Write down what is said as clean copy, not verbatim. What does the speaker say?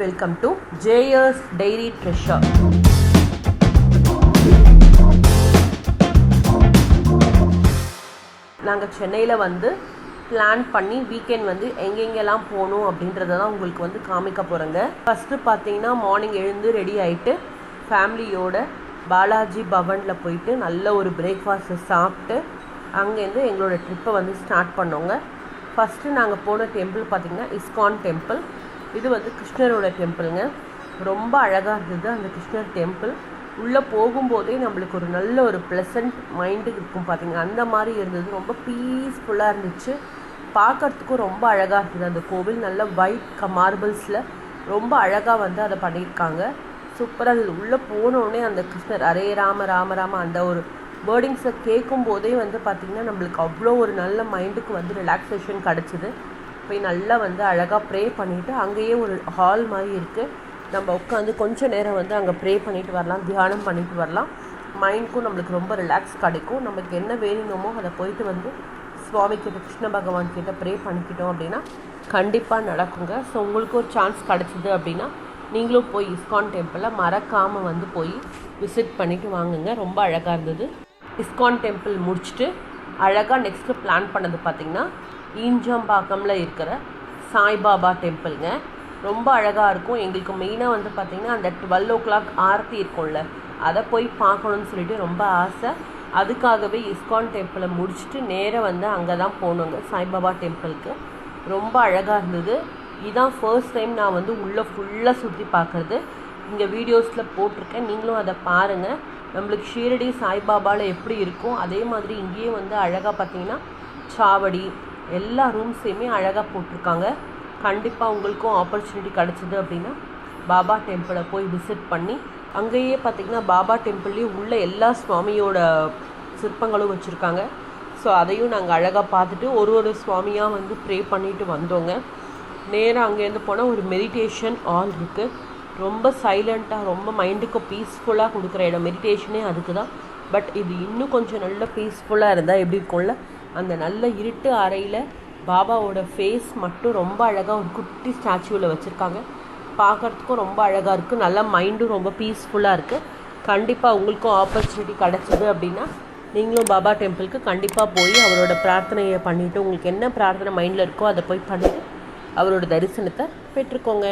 Welcome to Jayers Dairy Treasure. நாங்கள் சென்னையில் வந்து பிளான் பண்ணி வீக்கெண்ட் வந்து எங்கெங்கெல்லாம் போகணும் அப்படின்றத தான் உங்களுக்கு வந்து காமிக்க போகிறேங்க. ஃபஸ்ட்டு பார்த்தீங்கன்னா மார்னிங் எழுந்து ரெடி ஆகிட்டு ஃபேமிலியோட பாலாஜி பவனில் போயிட்டு நல்ல ஒரு பிரேக்ஃபாஸ்ட்டு சாப்பிட்டு அங்கேருந்து எங்களோட ட்ரிப்பை வந்து ஸ்டார்ட் பண்ணோங்க. ஃபஸ்ட்டு நாங்கள் போன டெம்பிள் பார்த்திங்கன்னா இஸ்கான் டெம்பிள். இது வந்து கிருஷ்ணரோட டெம்பிளுங்க. ரொம்ப அழகாக இருந்தது அந்த கிருஷ்ணர் டெம்பிள். உள்ளே போகும்போதே நம்மளுக்கு ஒரு நல்ல ஒரு ப்ளசண்ட் மைண்டு இருக்கும் பார்த்திங்க, அந்த மாதிரி இருந்தது. ரொம்ப பீஸ்ஃபுல்லாக இருந்துச்சு, பார்க்குறதுக்கும் ரொம்ப அழகாக இருந்தது. அந்த கோவில் நல்ல ஒயிட் மார்பிள்ஸில் ரொம்ப அழகாக வந்து அதை பண்ணியிருக்காங்க. சூப்பராக இருந்தது. உள்ளே போனோடனே அந்த கிருஷ்ணர் அரே ராம ராம ராம அந்த ஒரு வேர்டிங்ஸை கேட்கும் போதே வந்து பார்த்திங்கன்னா நம்மளுக்கு அவ்வளோ ஒரு நல்ல மைண்டுக்கு வந்து ரிலாக்ஸேஷன் கிடச்சிது. போய் நல்லா வந்து அழகாக ப்ரே பண்ணிவிட்டு அங்கேயே ஒரு ஹால் மாதிரி இருக்குது, நம்ம உட்காந்து கொஞ்சம் நேரம் வந்து அங்கே ப்ரே பண்ணிட்டு வரலாம், தியானம் பண்ணிட்டு வரலாம். மைண்டுக்கும் நம்மளுக்கு ரொம்ப ரிலாக்ஸ் கிடைக்கும். நமக்கு என்ன வேணுமோ அதை போயிட்டு வந்து சுவாமிக்கிட்ட கிருஷ்ண பகவான் கிட்ட ப்ரே பண்ணிக்கிட்டோம் அப்படின்னா கண்டிப்பாக நடக்குங்க. ஸோ உங்களுக்கு ஒரு சான்ஸ் கிடச்சிது அப்படின்னா நீங்களும் போய் இஸ்கான் டெம்பிளில் மறக்காமல் வந்து போய் விசிட் பண்ணிவிட்டு வாங்குங்க. ரொம்ப அழகாக இருந்தது. இஸ்கான் டெம்பிள் முடிச்சுட்டு அழகாக நெக்ஸ்ட்டு பிளான் பண்ணது பார்த்திங்கன்னா ஈஞ்சம்பாக்கமில் இருக்கிற சாய்பாபா டெம்பிளுங்க. ரொம்ப அழகாக இருக்கும். எங்களுக்கு மெயினாக வந்து பார்த்திங்கன்னா அந்த 12 o'clock ஆரத்தி இருக்கும்ல, அதை போய் பார்க்கணுன்னு சொல்லிட்டு ரொம்ப ஆசை. அதுக்காகவே இஸ்கான் டெம்பிளை முடிச்சுட்டு நேராக வந்து அங்கே தான் போகணுங்க, சாய்பாபா டெம்பிளுக்கு. ரொம்ப அழகாக இருந்தது. இதுதான் ஃபர்ஸ்ட் டைம் நான் வந்து உள்ளே ஃபுல்லாக சுற்றி பார்க்குறது. இங்கே வீடியோஸில் போட்டிருக்கேன், நீங்களும் அதை பாருங்கள். நம்மளுக்கு ஷீரடி சாய்பாபாவில் எப்படி இருக்கும் அதே மாதிரி இங்கேயே வந்து அழகாக பார்த்திங்கன்னா சாவடி எல்லா ரூம்ஸையுமே அழகாக போட்டிருக்காங்க. கண்டிப்பாக உங்களுக்கும் ஆப்பர்ச்சுனிட்டி கிடச்சிது அப்படின்னா பாபா டெம்பிளை போய் விசிட் பண்ணி அங்கேயே பார்த்திங்கன்னா பாபா டெம்பிள்லேயே உள்ள எல்லா சுவாமியோட சிற்பங்களும் வச்சுருக்காங்க. ஸோ அதையும் நாங்கள் அழகாக பார்த்துட்டு ஒரு சுவாமியாக வந்து ப்ரே பண்ணிட்டு வந்தோங்க. நேராக அங்கேருந்து போனால் ஒரு மெடிடேஷன் ஹால் இருக்குது. ரொம்ப சைலண்ட்டாக ரொம்ப மைண்டுக்கு பீஸ்ஃபுல்லாக கொடுக்குற இடம். மெடிடேஷனே அதுக்கு தான். பட் இது இன்னும் கொஞ்சம் நல்ல பீஸ்ஃபுல்லாக இருந்தால் எப்படி இருக்கும்ல, அந்த நல்ல இருட்டு அறையில் பாபாவோட ஃபேஸ் மட்டும் ரொம்ப அழகாக ஒரு குட்டி ஸ்டாச்சுவில் வச்சுருக்காங்க. பார்க்குறதுக்கும் ரொம்ப அழகாக இருக்குது. நல்ல மைண்டும் ரொம்ப பீஸ்ஃபுல்லாக இருக்குது. கண்டிப்பாக உங்களுக்கும் ஆப்பர்ச்சுனிட்டி கிடச்சிது அப்படின்னா நீங்களும் பாபா டெம்பிளுக்கு கண்டிப்பாக போய் அவரோட பிரார்த்தனையை பண்ணிவிட்டு உங்களுக்கு என்ன பிரார்த்தனை மைண்டில் இருக்கோ அதை போய் பண்ணிவிட்டு அவரோட தரிசனத்தை பெற்றுக்கோங்க.